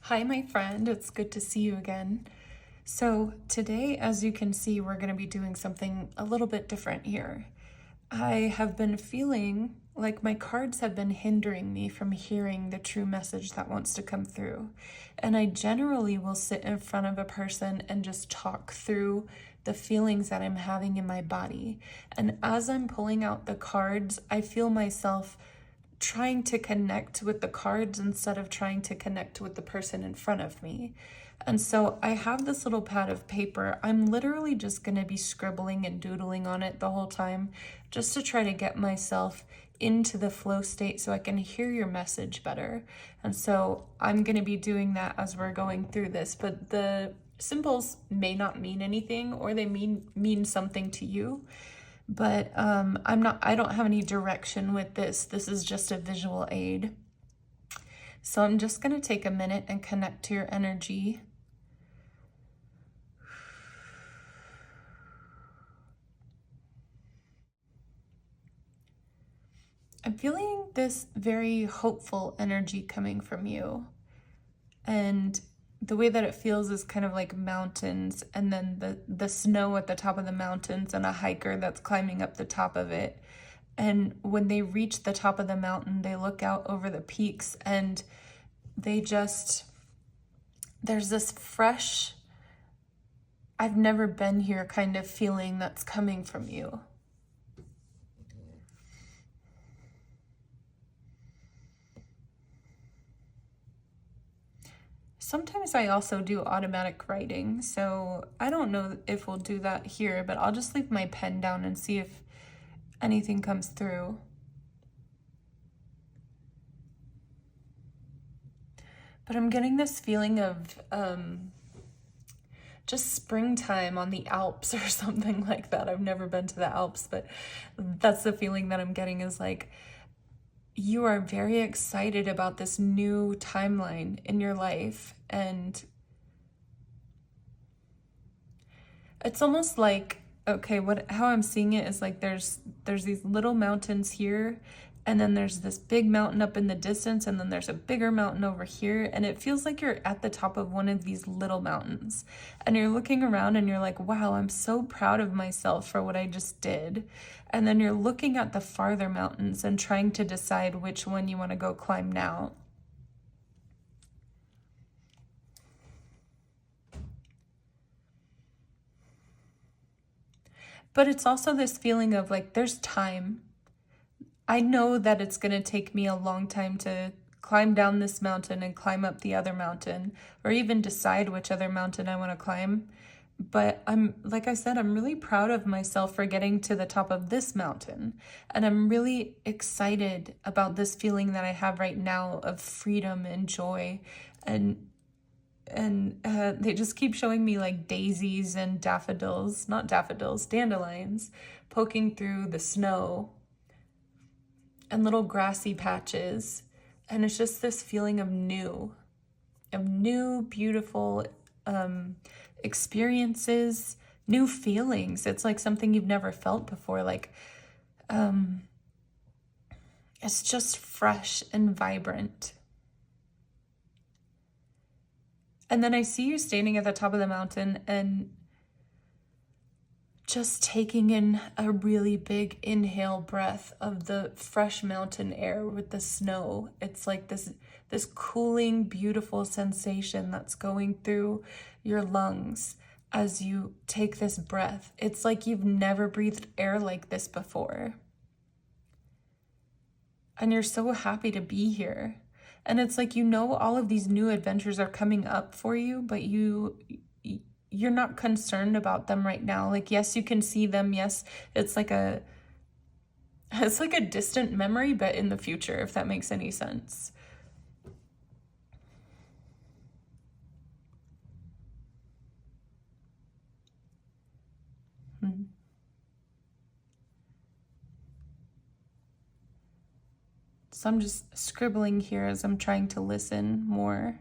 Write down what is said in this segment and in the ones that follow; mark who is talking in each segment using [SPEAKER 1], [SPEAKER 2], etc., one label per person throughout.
[SPEAKER 1] Hi, my friend. It's good to see you again. So, today, as you can see, we're going to be doing something a little bit different here. I have been feeling like my cards have been hindering me from hearing the true message that wants to come through. And I generally will sit in front of a person and just talk through the feelings that I'm having in my body. And as I'm pulling out the cards, I feel myself trying to connect with the cards instead of trying to connect with the person in front of me. And so I have this little pad of paper. I'm literally just going to be scribbling and doodling on it the whole time just to try to get myself into the flow state so I can hear your message better. And so I'm going to be doing that as we're going through this, but the symbols may not mean anything, or they mean something to you. But I don't have any direction with this. This is just a visual aid. So I'm just going to take a minute and connect to your energy. I'm feeling this very hopeful energy coming from you. And the way that it feels is kind of like mountains, and then the snow at the top of the mountains, and a hiker that's climbing up the top of it. And when they reach the top of the mountain, they look out over the peaks, and there's this fresh, I've never been here kind of feeling that's coming from you. Sometimes I also do automatic writing, so I don't know if we'll do that here, but I'll just leave my pen down and see if anything comes through. But I'm getting this feeling of just springtime on the Alps or something like that. I've never been to the Alps, but that's the feeling that I'm getting, is like you are very excited about this new timeline in your life. And it's almost like, okay, how I'm seeing it is like there's these little mountains here, and then there's this big mountain up in the distance, and then there's a bigger mountain over here, and it feels like you're at the top of one of these little mountains, and you're looking around and you're like, wow, I'm so proud of myself for what I just did. And then you're looking at the farther mountains and trying to decide which one you want to go climb now. But it's also this feeling of like, there's time. I know that it's going to take me a long time to climb down this mountain and climb up the other mountain, or even decide which other mountain I want to climb. But like I said, I'm really proud of myself for getting to the top of this mountain. And I'm really excited about this feeling that I have right now of freedom and joy. And they just keep showing me like daisies and not daffodils, dandelions poking through the snow, and little grassy patches. And it's just this feeling of new, beautiful experiences, new feelings. It's like something you've never felt before. Like, it's just fresh and vibrant. And then I see you standing at the top of the mountain and just taking in a really big inhale breath of the fresh mountain air with the snow. It's like this cooling, beautiful sensation that's going through your lungs as you take this breath. It's like you've never breathed air like this before. And you're so happy to be here. And it's like, all of these new adventures are coming up for you, but you're not concerned about them right now. Like, yes, you can see them. Yes, it's like a distant memory, but in the future, if that makes any sense. So I'm just scribbling here as I'm trying to listen more.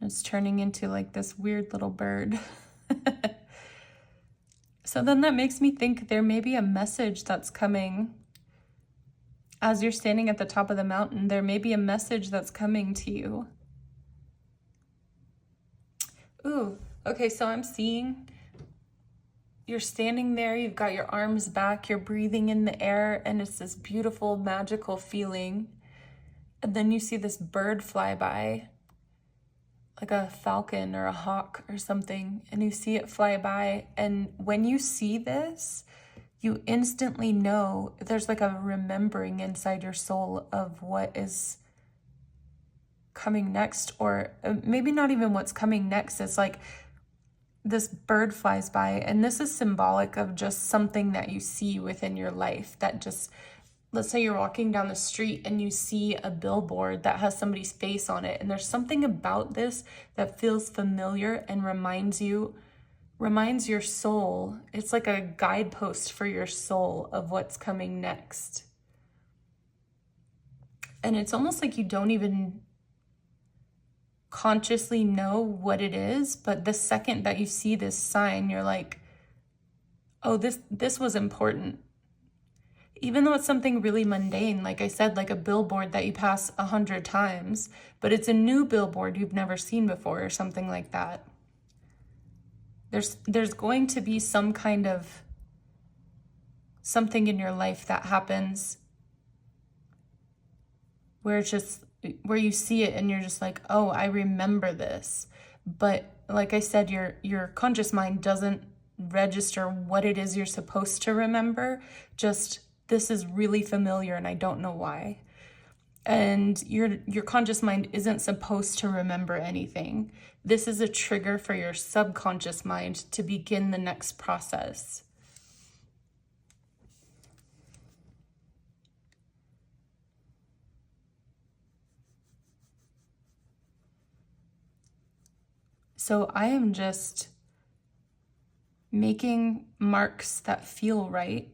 [SPEAKER 1] It's turning into like this weird little bird. So then that makes me think there may be a message that's coming. As you're standing at the top of the mountain, there may be a message that's coming to you. Ooh, okay, so I'm seeing you're standing there, you've got your arms back, you're breathing in the air, and it's this beautiful, magical feeling. And then you see this bird fly by, like a falcon or a hawk or something, and you see it fly by. And when you see this, you instantly know there's like a remembering inside your soul of what is coming next, or maybe not even what's coming next. It's like this bird flies by, and this is symbolic of just something that you see within your life that just, let's say you're walking down the street and you see a billboard that has somebody's face on it, and there's something about this that feels familiar and reminds your soul. It's like a guidepost for your soul of what's coming next. And it's almost like you don't even consciously know what it is, but the second that you see this sign, you're like, oh, this was important. Even though it's something really mundane, like I said, like a billboard that you pass 100 times, but it's a new billboard you've never seen before or something like that. There's going to be some kind of something in your life that happens where it's just, where you see it and you're just like, oh, I remember this. But like I said, your conscious mind doesn't register what it is you're supposed to remember. Just, this is really familiar and I don't know why. And your conscious mind isn't supposed to remember anything. This is a trigger for your subconscious mind to begin the next process. So I am just making marks that feel right.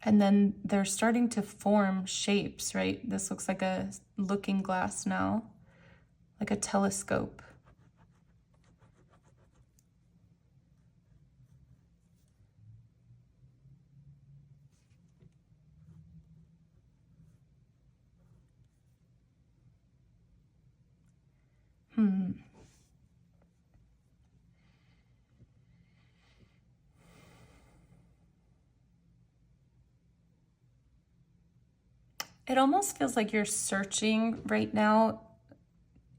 [SPEAKER 1] And then they're starting to form shapes, right? This looks like a looking glass now, like a telescope. It almost feels like you're searching right now,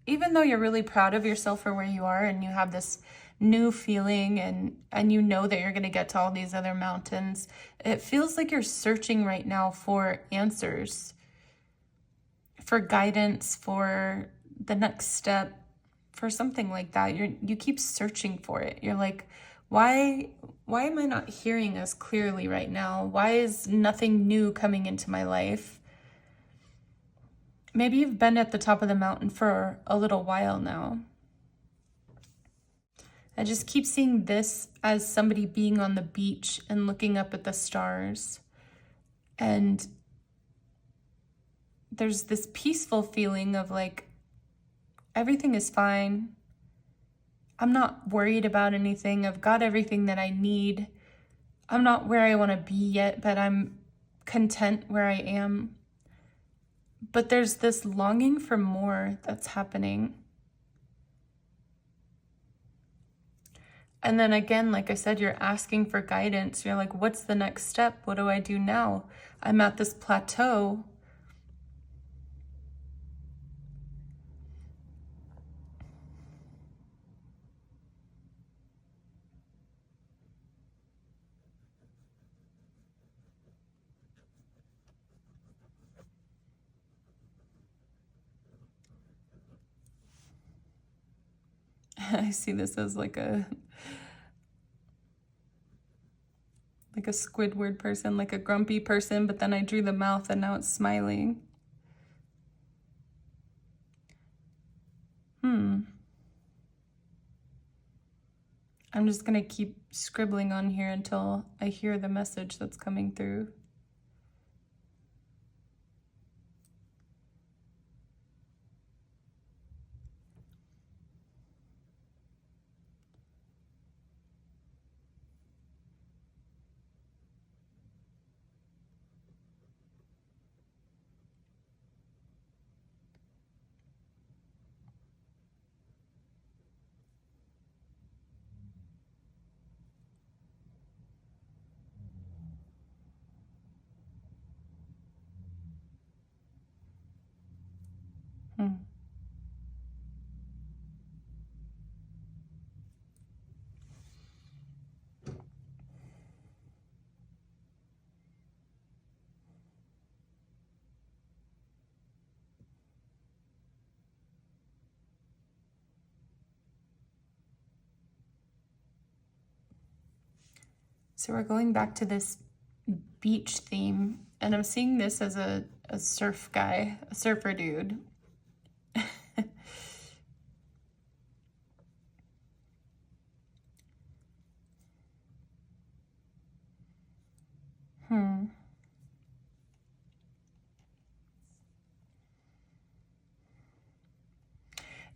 [SPEAKER 1] even though you're really proud of yourself for where you are and you have this new feeling and you know that you're going to get to all these other mountains. It feels like you're searching right now for answers, for guidance, for the next step, for something like that. You keep searching for it. You're like, why am I not hearing as clearly right now? Why is nothing new coming into my life? Maybe you've been at the top of the mountain for a little while now. I just keep seeing this as somebody being on the beach and looking up at the stars. And there's this peaceful feeling of like, everything is fine. I'm not worried about anything. I've got everything that I need. I'm not where I want to be yet, but I'm content where I am. But there's this longing for more that's happening. And then again, like I said, you're asking for guidance. You're like, what's the next step? What do I do now? I'm at this plateau. I see this as like a Squidward person, like a grumpy person, but then I drew the mouth and now it's smiling. I'm just gonna keep scribbling on here until I hear the message that's coming through. So we're going back to this beach theme, and I'm seeing this as a surf guy, a surfer dude.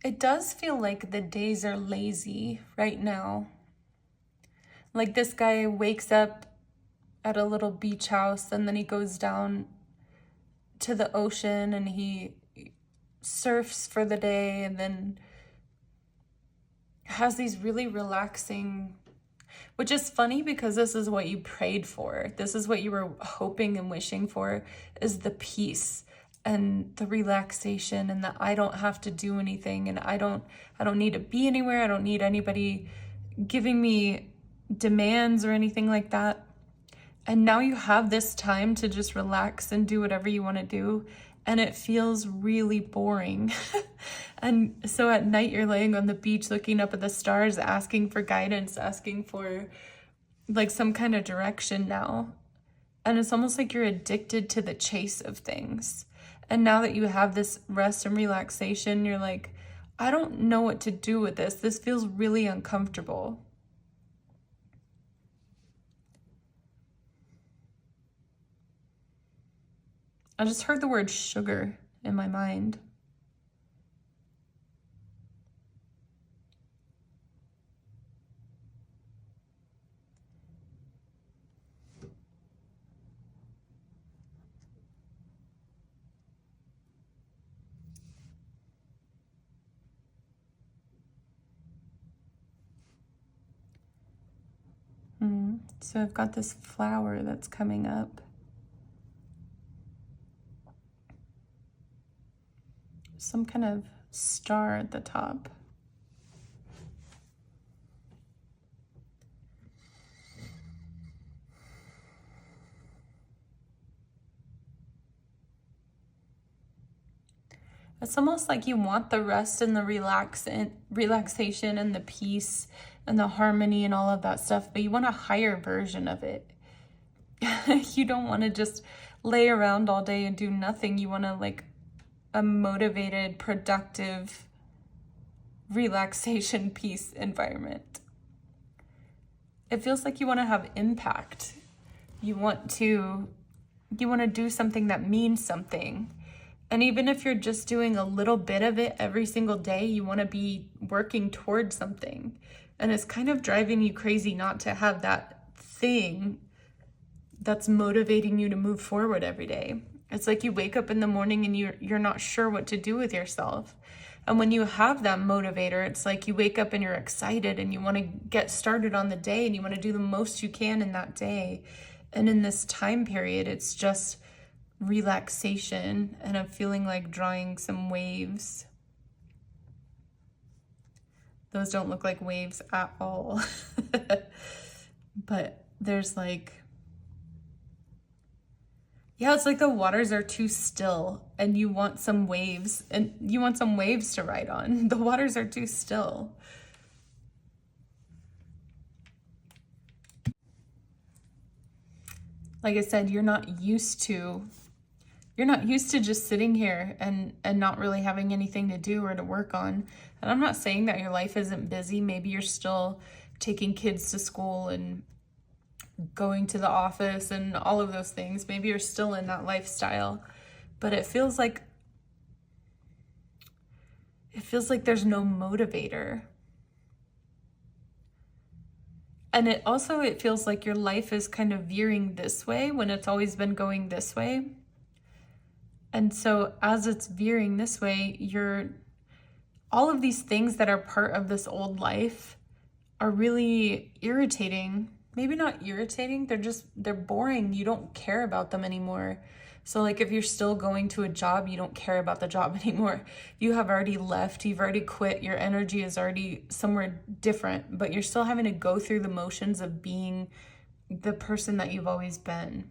[SPEAKER 1] It does feel like the days are lazy right now. Like this guy wakes up at a little beach house and then he goes down to the ocean and he surfs for the day and then has these really relaxing, which is funny because this is what you prayed for. This is what you were hoping and wishing for, is the peace and the relaxation and that I don't have to do anything and I don't need to be anywhere. I don't need anybody giving me demands or anything like that. And now you have this time to just relax and do whatever you want to do. And it feels really boring. And so at night you're laying on the beach looking up at the stars, asking for guidance, asking for like some kind of direction now. And it's almost like you're addicted to the chase of things. And now that you have this rest and relaxation, you're like, I don't know what to do with this. This feels really uncomfortable. I just heard the word sugar in my mind. So I've got this flower that's coming up. Some kind of star at the top. It's almost like you want the rest and the relaxation and the peace and the harmony and all of that stuff, but you want a higher version of it. You don't want to just lay around all day and do nothing. You want to like a motivated, productive, relaxation, peace environment. It feels like you want to have impact. You want to do something that means something. And even if you're just doing a little bit of it every single day, you want to be working towards something. And it's kind of driving you crazy not to have that thing that's motivating you to move forward every day. It's like you wake up in the morning and you're not sure what to do with yourself. And when you have that motivator, it's like you wake up and you're excited and you want to get started on the day and you want to do the most you can in that day. And in this time period, it's just relaxation, and I'm feeling like drawing some waves. Those don't look like waves at all. But there's like, yeah, it's like the waters are too still and you want some waves to ride on. The waters are too still. Like I said, you're not used to just sitting here and not really having anything to do or to work on. And I'm not saying that your life isn't busy. Maybe you're still taking kids to school and going to the office and all of those things. Maybe you're still in that lifestyle, but it feels like there's no motivator. And it feels like your life is kind of veering this way when it's always been going this way. And so as it's veering this way, all of these things that are part of this old life are really irritating. Maybe not irritating, they're boring. You don't care about them anymore. So like if you're still going to a job, you don't care about the job anymore. You have already left, you've already quit, your energy is already somewhere different, but you're still having to go through the motions of being the person that you've always been.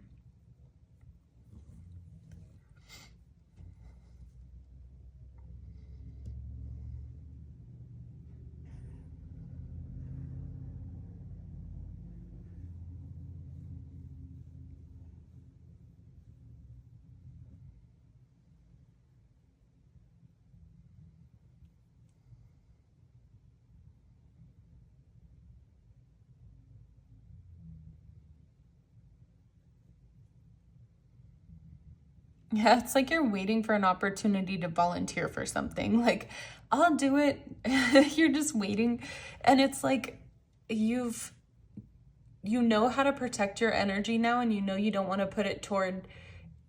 [SPEAKER 1] Yeah, it's like you're waiting for an opportunity to volunteer for something. Like, I'll do it. You're just waiting. And it's like you've you know how to protect your energy now, and you know you don't want to put it toward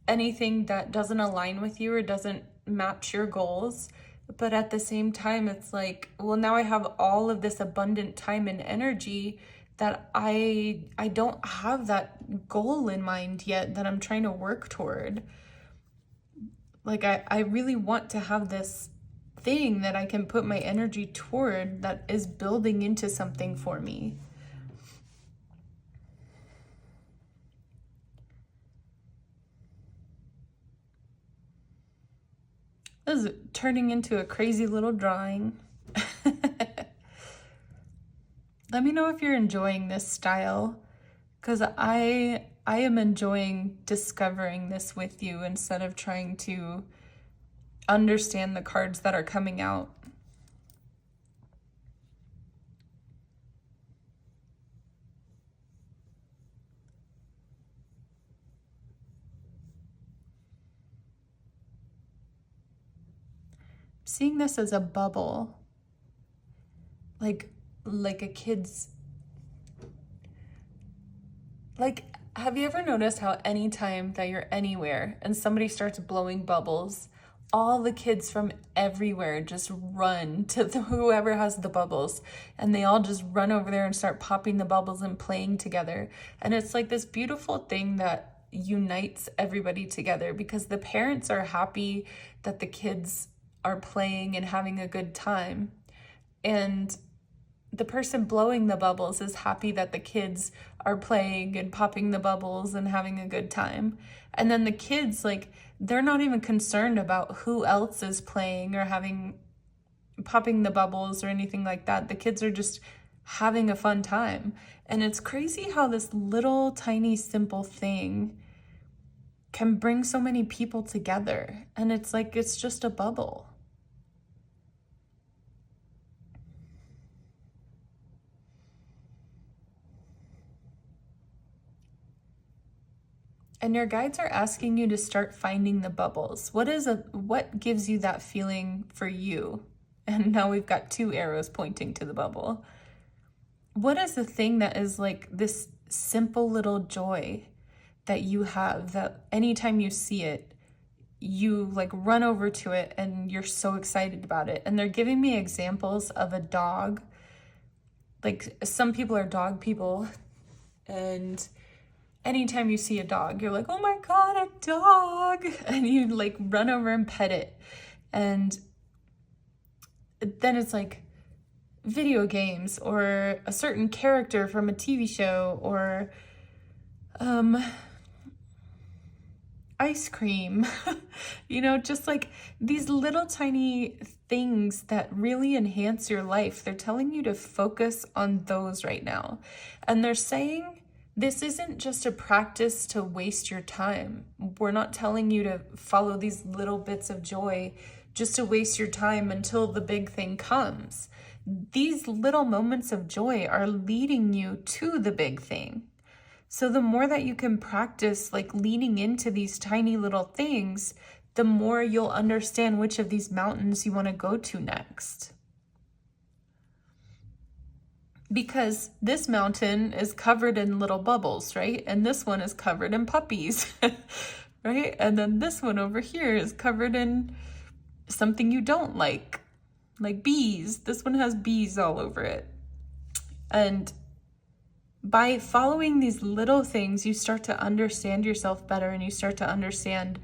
[SPEAKER 1] anything that doesn't align with you or doesn't match your goals. But at the same time, it's like, well, now I have all of this abundant time and energy that I don't have that goal in mind yet that I'm trying to work toward. Like I really want to have this thing that I can put my energy toward that is building into something for me. This is turning into a crazy little drawing. Let me know if you're enjoying this style, because I am enjoying discovering this with you instead of trying to understand the cards that are coming out. Seeing this as a bubble, like a kid's, like, have you ever noticed how anytime that you're anywhere and somebody starts blowing bubbles, all the kids from everywhere just run to whoever has the bubbles, and they all just run over there and start popping the bubbles and playing together. And it's like this beautiful thing that unites everybody together, because the parents are happy that the kids are playing and having a good time, and the person blowing the bubbles is happy that the kids are playing and popping the bubbles and having a good time. And then the kids, like, they're not even concerned about who else is playing or popping the bubbles or anything like that. The kids are just having a fun time. And it's crazy how this little tiny simple thing can bring so many people together. And it's like, it's just a bubble. And your guides are asking you to start finding the bubbles. What gives you that feeling for you? And now we've got 2 arrows pointing to the bubble. What is the thing that is like this simple little joy that you have, that anytime you see it, you like run over to it and you're so excited about it? And they're giving me examples of a dog. Like, some people are dog people, and anytime you see a dog, you're like, oh my God, a dog. And you like run over and pet it. And then it's like video games or a certain character from a TV show, or ice cream, just like these little tiny things that really enhance your life. They're telling you to focus on those right now. And they're saying, this isn't just a practice to waste your time. We're not telling you to follow these little bits of joy just to waste your time until the big thing comes. These little moments of joy are leading you to the big thing. So the more that you can practice like leaning into these tiny little things, the more you'll understand which of these mountains you want to go to next. Because this mountain is covered in little bubbles, right? And this one is covered in puppies, right? And then this one over here is covered in something you don't like bees. This one has bees all over it. And by following these little things, you start to understand yourself better, and you start to understand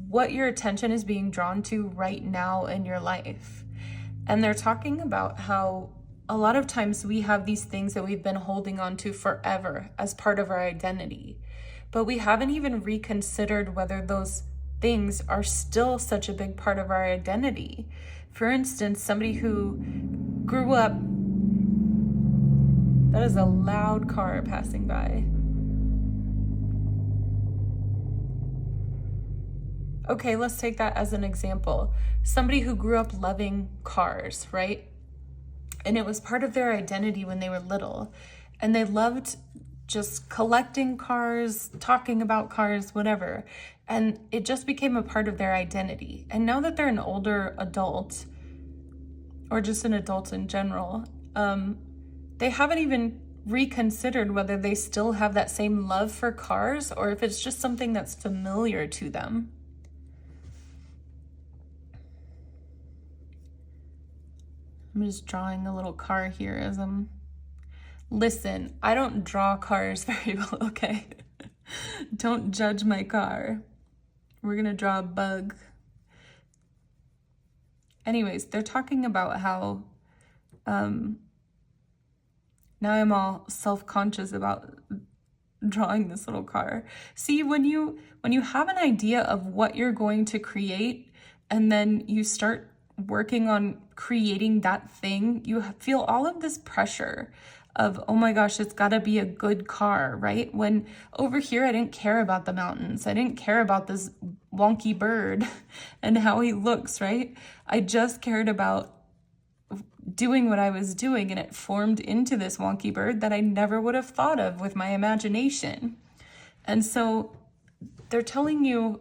[SPEAKER 1] what your attention is being drawn to right now in your life. And they're talking about how a lot of times we have these things that we've been holding on to forever as part of our identity, but we haven't even reconsidered whether those things are still such a big part of our identity. For instance, somebody who grew up, that is a loud car passing by. Okay, let's take that as an example. Somebody who grew up loving cars, right? And it was part of their identity when they were little. And they loved just collecting cars, talking about cars, whatever. And it just became a part of their identity. And now that they're an older adult, or just an adult in general, they haven't even reconsidered whether they still have that same love for cars or if it's just something that's familiar to them. I'm just drawing a little car here as I'm... Listen, I don't draw cars very well, okay? Don't judge my car. We're gonna draw a bug. Anyways, they're talking about how now I'm all self-conscious about drawing this little car. See, when you have an idea of what you're going to create and then you start working on creating that thing, you feel all of this pressure of, oh my gosh, it's got to be a good car, right? When over here, I didn't care about the mountains. I didn't care about this wonky bird and how he looks, right? I just cared about doing what I was doing, and it formed into this wonky bird that I never would have thought of with my imagination. And so they're telling you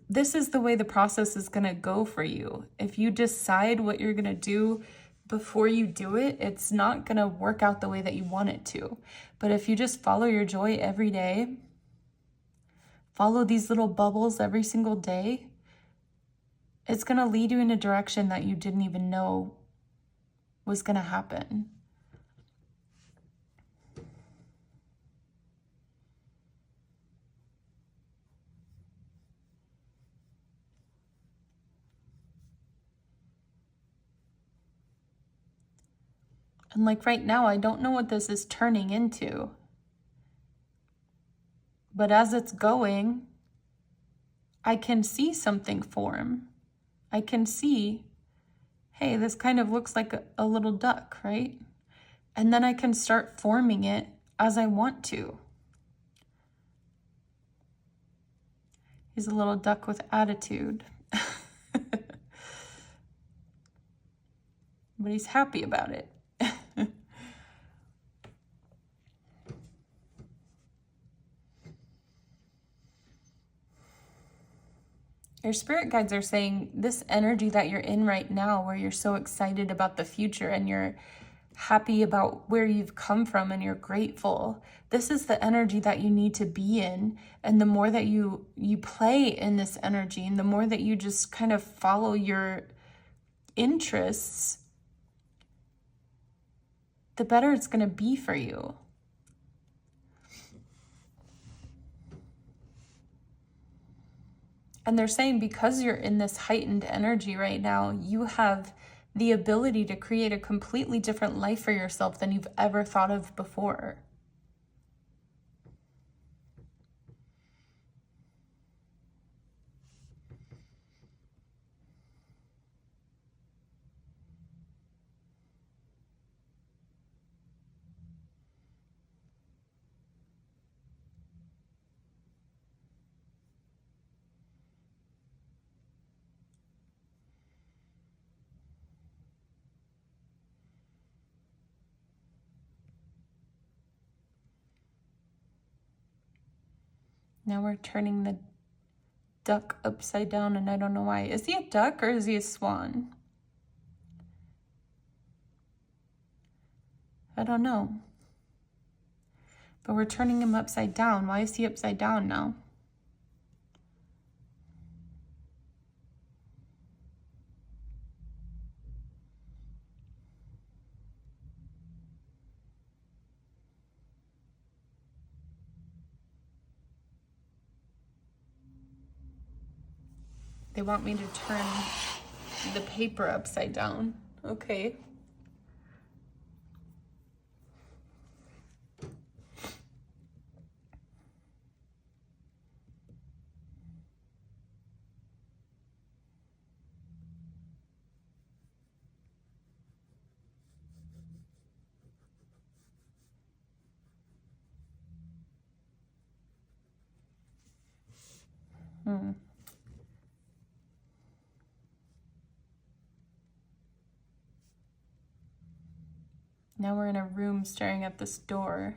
[SPEAKER 1] this is the way the process is going to go for you. If you decide what you're going to do before you do it, it's not going to work out the way that you want it to. But if you just follow your joy every day, follow these little bubbles every single day, it's going to lead you in a direction that you didn't even know was going to happen. And like right now, I don't know what this is turning into. But as it's going, I can see something form. I can see, hey, this kind of looks like a little duck, right? And then I can start forming it as I want to. He's a little duck with attitude. But he's happy about it. Your spirit guides are saying this energy that you're in right now, where you're so excited about the future and you're happy about where you've come from and you're grateful, this is the energy that you need to be in. And the more that you play in this energy, and the more that you just kind of follow your interests, the better it's going to be for you. And they're saying because you're in this heightened energy right now, you have the ability to create a completely different life for yourself than you've ever thought of before. Now we're turning the duck upside down, and I don't know why. Is he a duck or is he a swan? I don't know. But we're turning him upside down. Why is he upside down now? They want me to turn the paper upside down. Okay. Now we're in a room staring at this door.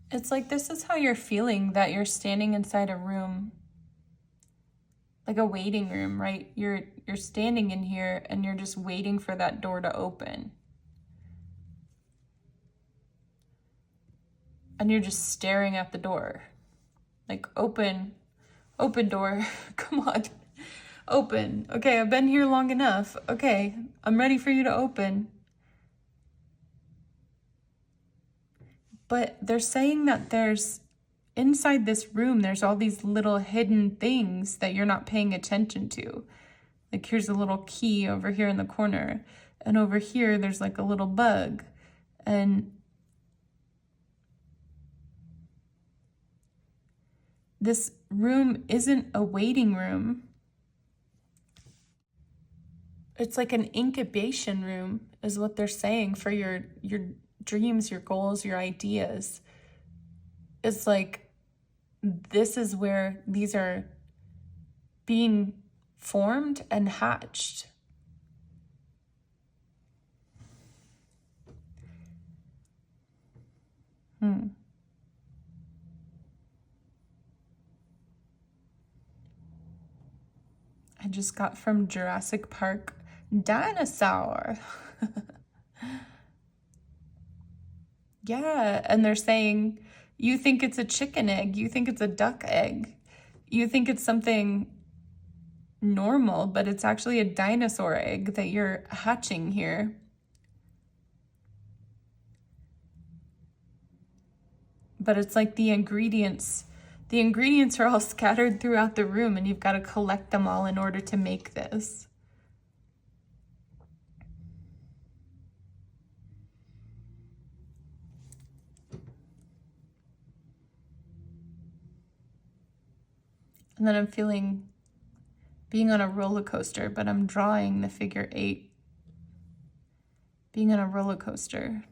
[SPEAKER 1] It's like this is how you're feeling, that you're standing inside a room, like a waiting room, right? You're standing in here and you're just waiting for that door to open. And you're just staring at the door. Like, open door. Come on. Open. Okay, I've been here long enough. Okay, I'm ready for you to open. But they're saying that inside this room, there's all these little hidden things that you're not paying attention to. Like, here's a little key over here in the corner. And over here, there's like a little bug. And this room isn't a waiting room. It's like an incubation room, is what they're saying, for your dreams, your goals, your ideas. It's like, this is where these are being formed and hatched. I just got from Jurassic Park, dinosaur. Yeah, and they're saying, you think it's a chicken egg, you think it's a duck egg, you think it's something normal, but it's actually a dinosaur egg that you're hatching here. But it's like the ingredients are all scattered throughout the room, and you've got to collect them all in order to make this. And then I'm feeling being on a roller coaster, but I'm drawing the figure 8. Being on a roller coaster.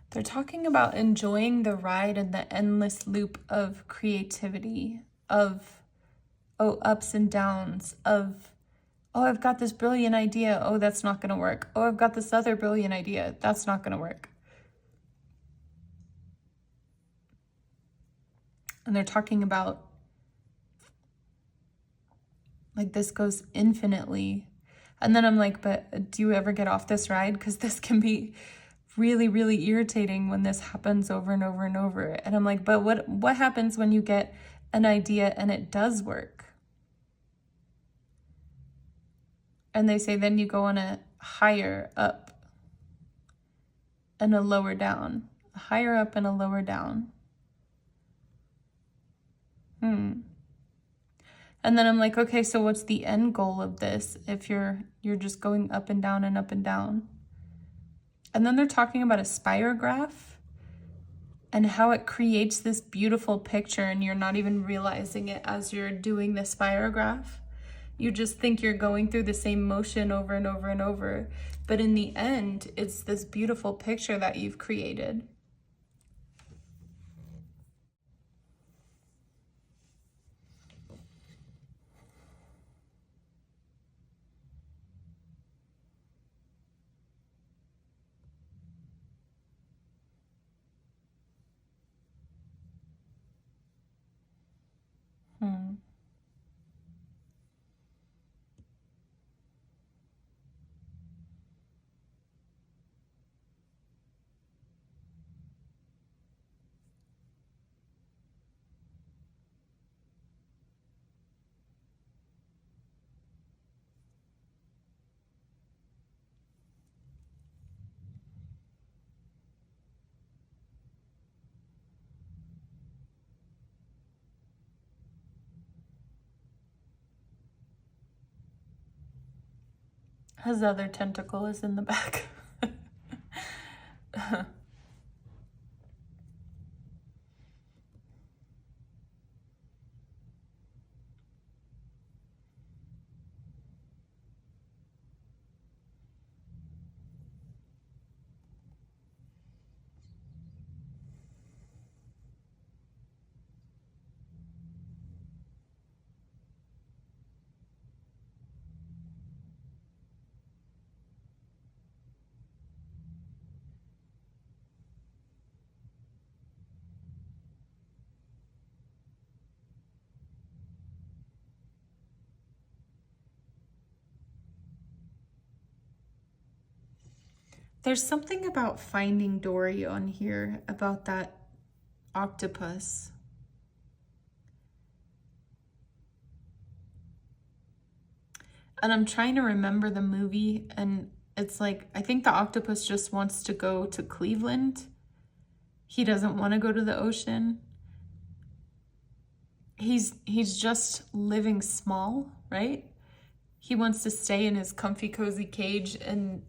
[SPEAKER 1] They're talking about enjoying the ride and the endless loop of creativity, of, ups and downs, of, I've got this brilliant idea. Oh, that's not going to work. Oh, I've got this other brilliant idea. That's not going to work. And they're talking about, like, this goes infinitely. And then I'm like, but do you ever get off this ride? Because this can be really, really irritating when this happens over and over and over. And I'm like, but what happens when you get an idea and it does work? And they say then you go on a higher up and a lower down. A higher up and a lower down. And then I'm like, okay, so what's the end goal of this if you're just going up and down and up and down? And then they're talking about a spirograph and how it creates this beautiful picture, and you're not even realizing it as you're doing the spirograph. You just think you're going through the same motion over and over and over. But in the end, it's this beautiful picture that you've created. His other tentacle is in the back. There's something about Finding Dory on here, about that octopus. And I'm trying to remember the movie, and it's like, I think the octopus just wants to go to Cleveland. He doesn't want to go to the ocean. He's just living small, right? He wants to stay in his comfy, cozy cage, and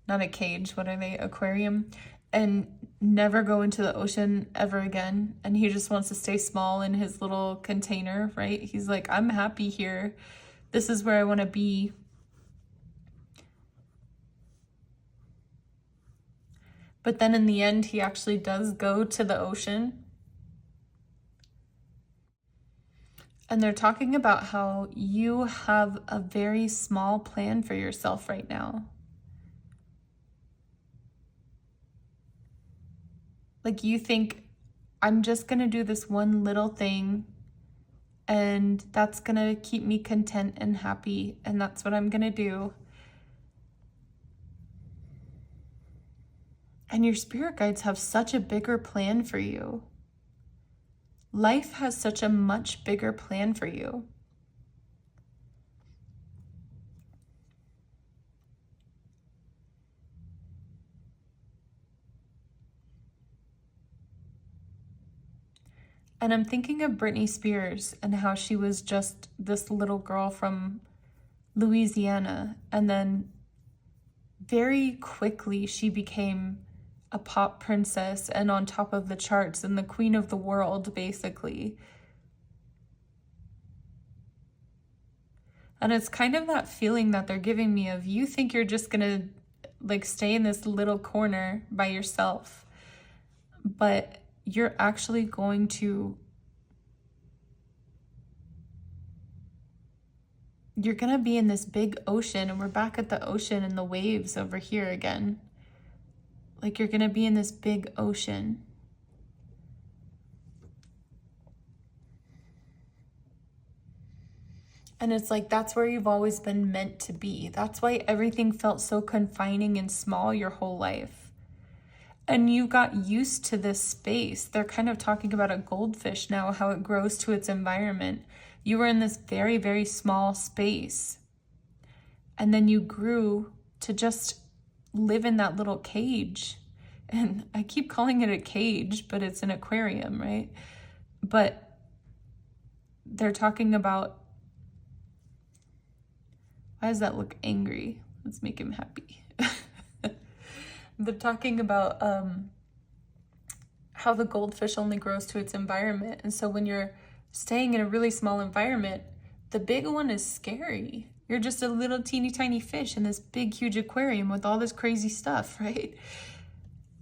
[SPEAKER 1] not a cage, what are they? Aquarium, and never go into the ocean ever again. And he just wants to stay small in his little container, right? He's like, I'm happy here. This is where I want to be. But then in the end, he actually does go to the ocean. And they're talking about how you have a very small plan for yourself right now. Like, you think, I'm just going to do this one little thing, and that's going to keep me content and happy, and that's what I'm going to do. And your spirit guides have such a bigger plan for you. Life has such a much bigger plan for you. And I'm thinking of Britney Spears and how she was just this little girl from Louisiana, and then very quickly she became a pop princess and on top of the charts and the queen of the world, basically. And it's kind of that feeling that they're giving me of, you think you're just gonna like stay in this little corner by yourself, but you're actually going to, you're gonna be in this big ocean, and we're back at the ocean and the waves over here again. Like, you're gonna be in this big ocean. And it's like, that's where you've always been meant to be. That's why everything felt so confining and small your whole life. And you got used to this space. They're kind of talking about a goldfish now, how it grows to its environment. You were in this very, very small space. And then you grew to just live in that little cage. And I keep calling it a cage, but it's an aquarium, right? But they're talking about, why does that look angry? Let's make him happy. They're talking about how the goldfish only grows to its environment. And so when you're staying in a really small environment, the big one is scary. You're just a little teeny tiny fish in this big, huge aquarium with all this crazy stuff, right?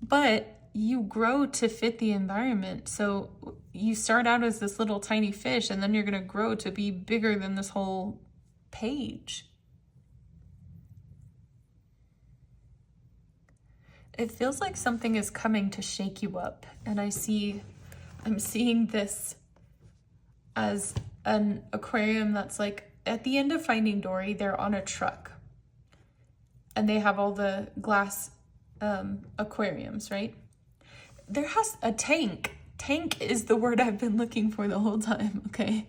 [SPEAKER 1] But you grow to fit the environment. So you start out as this little tiny fish, and then you're going to grow to be bigger than this whole page. It feels like something is coming to shake you up. And I'm seeing this as an aquarium that's like, at the end of Finding Dory, they're on a truck. And they have all the glass aquariums, right? There has a tank. Tank is the word I've been looking for the whole time, okay?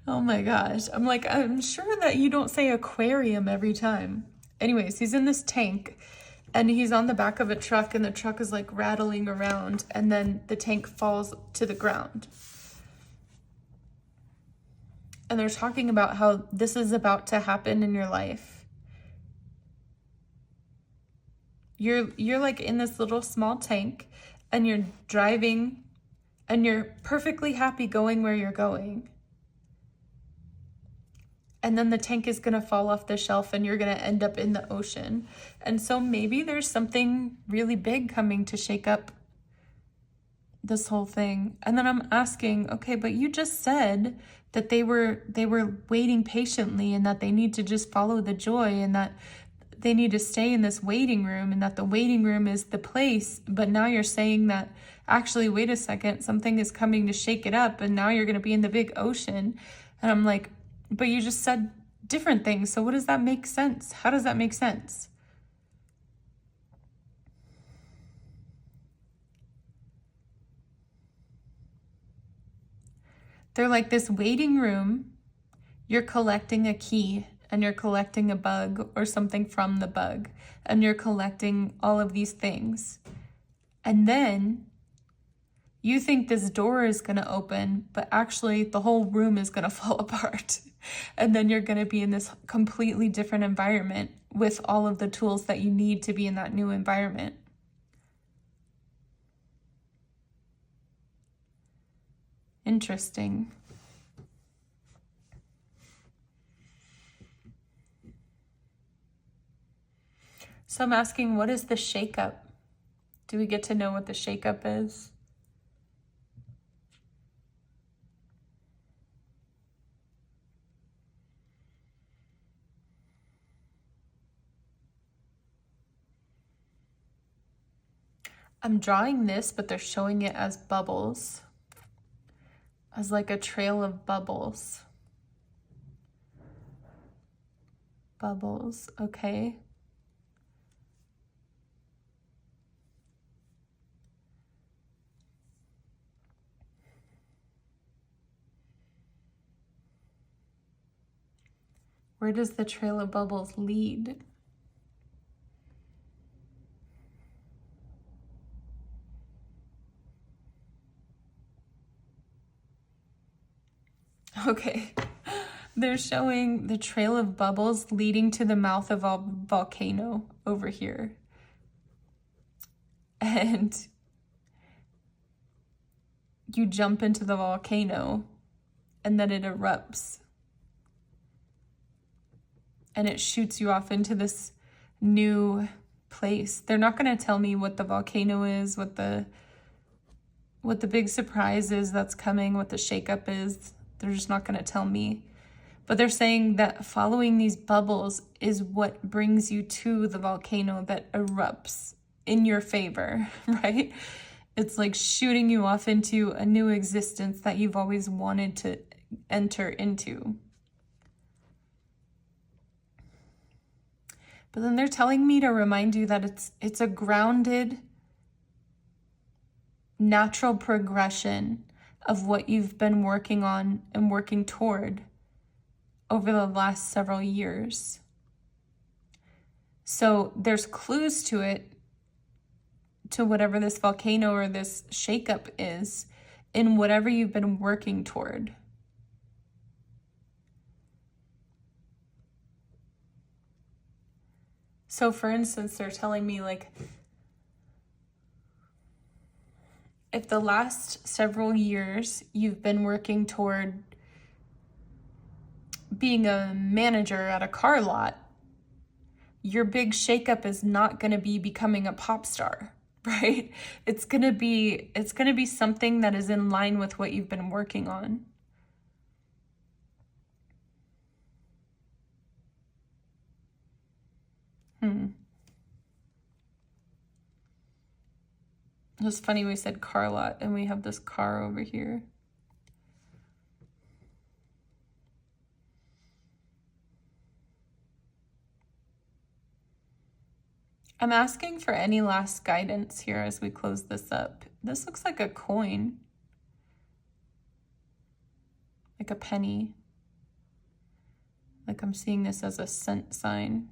[SPEAKER 1] Oh my gosh. I'm like, I'm sure that you don't say aquarium every time. Anyways, he's in this tank, and he's on the back of a truck, and the truck is like rattling around, and then the tank falls to the ground. And they're talking about how this is about to happen in your life. You're like in this little small tank, and you're driving, and you're perfectly happy going where you're going. And then the tank is going to fall off the shelf, and you're going to end up in the ocean. And so maybe there's something really big coming to shake up this whole thing. And then I'm asking, okay, but you just said that they were waiting patiently, and that they need to just follow the joy, and that they need to stay in this waiting room, and that the waiting room is the place. But now you're saying that, actually, wait a second, something is coming to shake it up, and now you're going to be in the big ocean. And I'm like, but you just said different things. So what does that make sense? How does that make sense? They're like this waiting room. You're collecting a key and you're collecting a bug or something from the bug, and you're collecting all of these things. And then you think this door is going to open, but actually the whole room is going to fall apart. And then you're going to be in this completely different environment with all of the tools that you need to be in that new environment. Interesting. So I'm asking, what is the shakeup? Do we get to know what the shakeup is? I'm drawing this, but they're showing it as bubbles, as like a trail of bubbles. Bubbles, okay. Where does the trail of bubbles lead? Okay, they're showing the trail of bubbles leading to the mouth of a volcano over here. And you jump into the volcano and then it erupts. And it shoots you off into this new place. They're not going to tell me what the volcano is, what the big surprise is that's coming, what the shakeup is. They're just not going to tell me. But they're saying that following these bubbles is what brings you to the volcano that erupts in your favor, right? It's like shooting you off into a new existence that you've always wanted to enter into. But then they're telling me to remind you that it's a grounded, natural progression of what you've been working on and working toward over the last several years. So there's clues to it, to whatever this volcano or this shakeup is, in whatever you've been working toward. So for instance, they're telling me, like, if the last several years you've been working toward being a manager at a car lot, your big shakeup is not going to be becoming a pop star, right? It's going to be something that is in line with what you've been working on. It's funny we said car lot and we have this car over here. I'm asking for any last guidance here as we close this up. This looks like a coin, like a penny. Like I'm seeing this as a cent sign.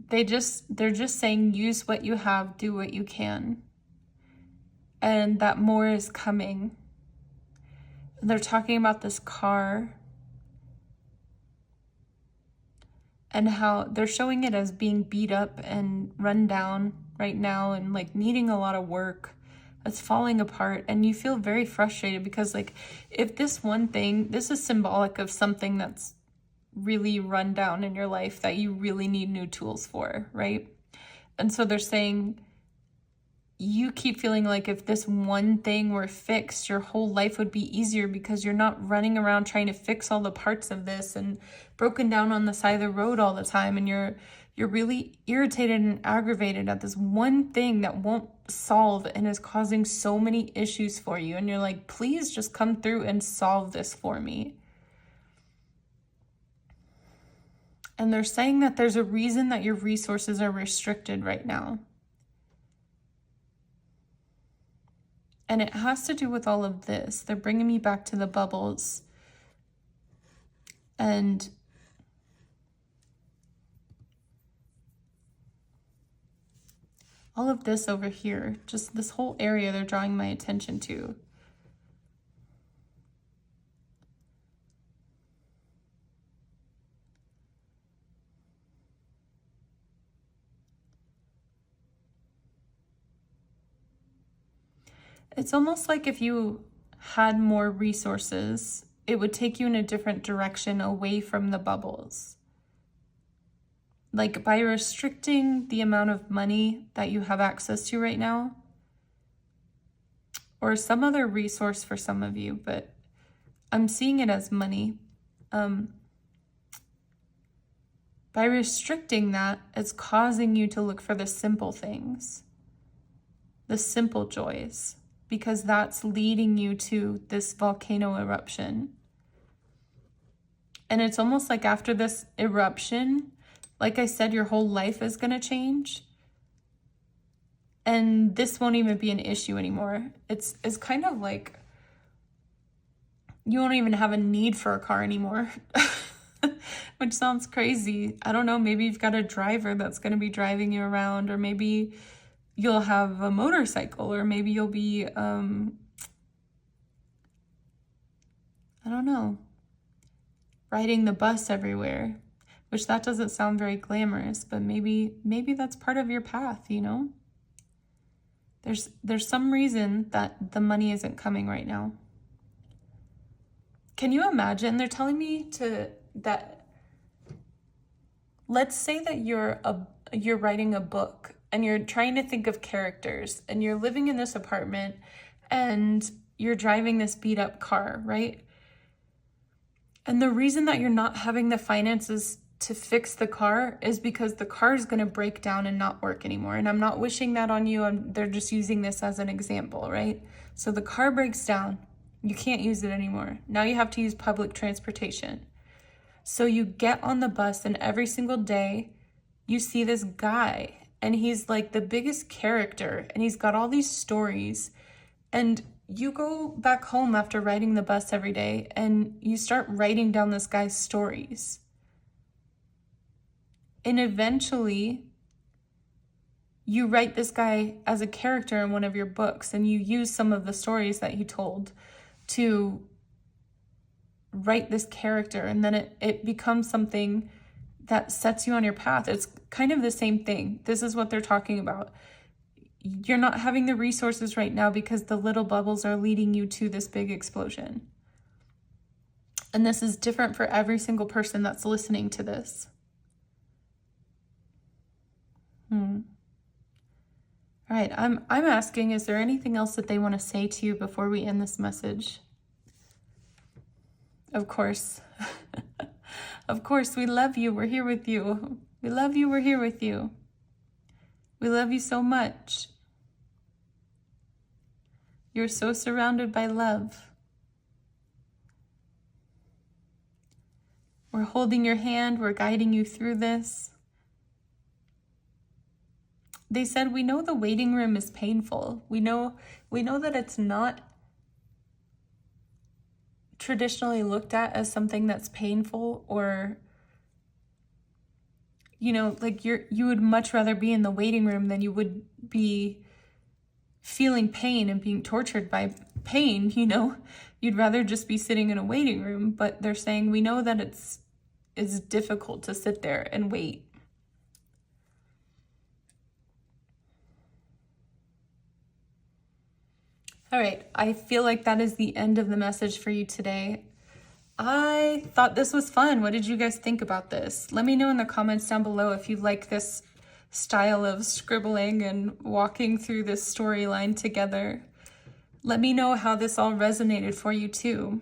[SPEAKER 1] They're just saying, use what you have, do what you can. And that more is coming. They're talking about this car and how they're showing it as being beat up and run down right now and like needing a lot of work. It's falling apart and you feel very frustrated because, like, if this one thing, this is symbolic of something that's really run down in your life that you really need new tools for, right? And so they're saying, you keep feeling like if this one thing were fixed, your whole life would be easier because you're not running around trying to fix all the parts of this and broken down on the side of the road all the time. And you're really irritated and aggravated at this one thing that won't solve and is causing so many issues for you. And you're like, please just come through and solve this for me. And they're saying that there's a reason that your resources are restricted right now. And it has to do with all of this. They're bringing me back to the bubbles. And all of this over here, just this whole area they're drawing my attention to. It's almost like if you had more resources, it would take you in a different direction away from the bubbles. Like by restricting the amount of money that you have access to right now, or some other resource for some of you, but I'm seeing it as money. By restricting that, it's causing you to look for the simple things, the simple joys, because that's leading you to this volcano eruption. And it's almost like after this eruption, like I said, your whole life is going to change. And this won't even be an issue anymore. It's kind of like you won't even have a need for a car anymore, which sounds crazy. I don't know, maybe you've got a driver that's going to be driving you around, or maybe you'll have a motorcycle, or maybe you'll be, I don't know, riding the bus everywhere, which that doesn't sound very glamorous, but maybe that's part of your path, you know? There's some reason that the money isn't coming right now. Can you imagine? They're telling me that let's say that you're writing a book and you're trying to think of characters and you're living in this apartment and you're driving this beat up car, right? And the reason that you're not having the finances to fix the car is because the car is going to break down and not work anymore. And I'm not wishing that on you. They're just using this as an example, right? So the car breaks down. You can't use it anymore. Now you have to use public transportation. So you get on the bus and every single day you see this guy and he's like the biggest character and he's got all these stories, and you go back home after riding the bus every day and you start writing down this guy's stories. And eventually you write this guy as a character in one of your books and you use some of the stories that he told to write this character, and then it becomes something that sets you on your path. It's kind of the same thing. This is what they're talking about. You're not having the resources right now because the little bubbles are leading you to this big explosion. And this is different for every single person that's listening to this. All right, I'm asking, is there anything else that they want to say to you before we end this message? Of course. Of course, we love you. We're here with you. We love you. We're here with you. We love you so much. You're so surrounded by love. We're holding your hand. We're guiding you through this. They said, we know the waiting room is painful. We know that it's not traditionally looked at as something that's painful, or, you know, like you would much rather be in the waiting room than you would be feeling pain and being tortured by pain, you know. You'd rather just be sitting in a waiting room, but they're saying we know that it's difficult to sit there and wait. All right, I feel like that is the end of the message for you today. I thought this was fun. What did you guys think about this? Let me know in the comments down below if you like this style of scribbling and walking through this storyline together. Let me know how this all resonated for you too.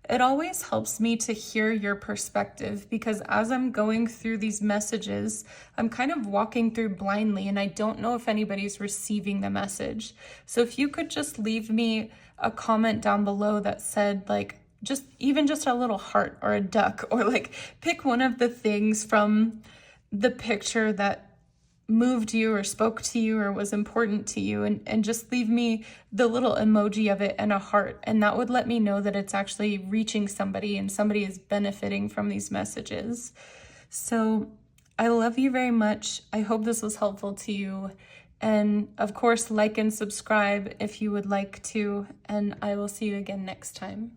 [SPEAKER 1] It always helps me to hear your perspective, because as I'm going through these messages, I'm kind of walking through blindly and I don't know if anybody's receiving the message. So if you could just leave me a comment down below that said, like, just even just a little heart or a duck, or like pick one of the things from the picture that moved you or spoke to you or was important to you, and just leave me the little emoji of it and a heart. And that would let me know that it's actually reaching somebody and somebody is benefiting from these messages. So I love you very much. I hope this was helpful to you. And of course, like and subscribe if you would like to. And I will see you again next time.